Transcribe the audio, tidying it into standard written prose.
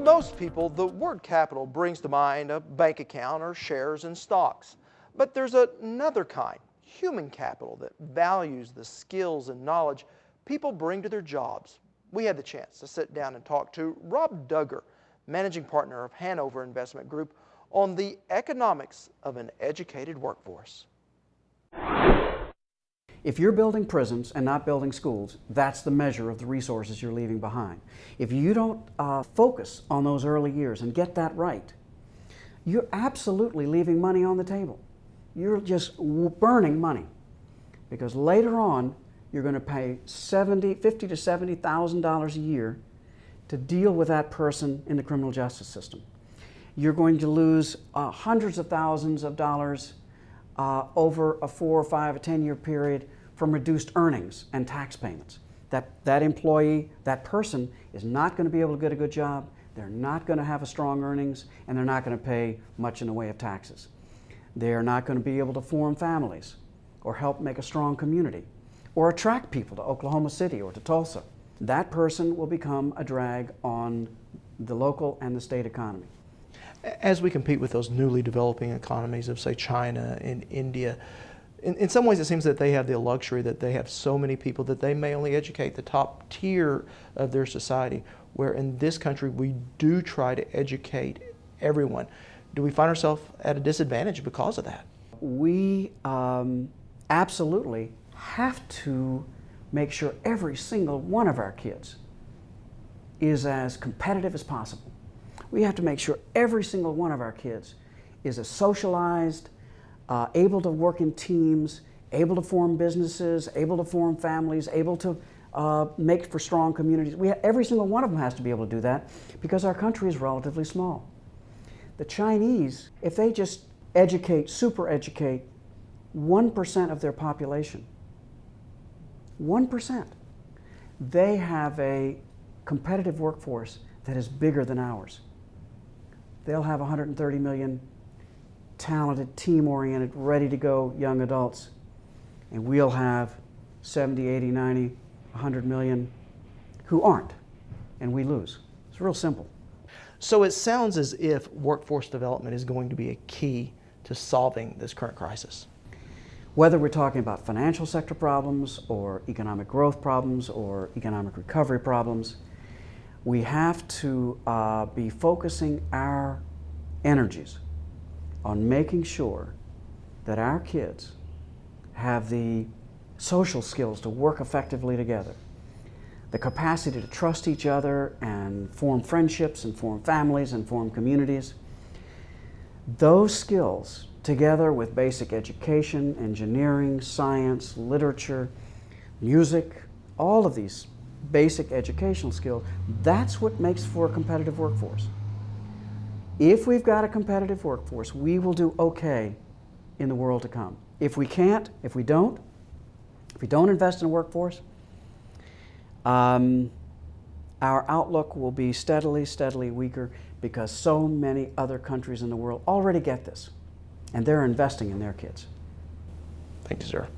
most people, the word capital brings to mind a bank account or shares in stocks. But there's another kind, human capital, that values the skills and knowledge people bring to their jobs. We had the chance to sit down and talk to Rob Duggar, managing partner of Hanover Investment Group, on the economics of an educated workforce. If you're building prisons and not building schools, that's the measure of the resources you're leaving behind. If you don't focus on those early years and get that right, you're absolutely leaving money on the table. You're just burning money, because later on you're going to pay $50,000 to $70,000 a year to deal with that person in the criminal justice system. You're going to lose hundreds of thousands of dollars over a 4 or 5 or 10-year period from reduced earnings and tax payments. That employee, that person, is not going to be able to get a good job, they're not going to have a strong earnings, and they're not going to pay much in the way of taxes. They're not going to be able to form families or help make a strong community or attract people to Oklahoma City or to Tulsa. That person will become a drag on the local and the state economy. As we compete with those newly developing economies of, say, China and India, in some ways it seems that they have the luxury that they have so many people that they may only educate the top tier of their society, where in this country we do try to educate everyone. Do we find ourselves at a disadvantage because of that? We absolutely have to make sure every single one of our kids is as competitive as possible. We have to make sure every single one of our kids is as socialized, able to work in teams, able to form businesses, able to form families, able to make for strong communities. Every single one of them has to be able to do that because our country is relatively small. The Chinese, if they just super educate 1% of their population, 1%, they have a competitive workforce that is bigger than ours. They'll have 130 million talented, team-oriented, ready-to-go young adults, and we'll have 70, 80, 90, 100 million who aren't, and we lose. It's real simple. So it sounds as if workforce development is going to be a key to solving this current crisis. Whether we're talking about financial sector problems or economic growth problems or economic recovery problems, we have to be focusing our energies on making sure that our kids have the social skills to work effectively together, the capacity to trust each other and form friendships and form families and form communities. Those skills, together with basic education, engineering, science, literature, music, all of these basic educational skills, that's what makes for a competitive workforce. If we've got a competitive workforce, we will do okay in the world to come. If we can't, if we don't invest in a workforce, our outlook will be steadily weaker, because so many other countries in the world already get this, and they're investing in their kids. Thank you, sir.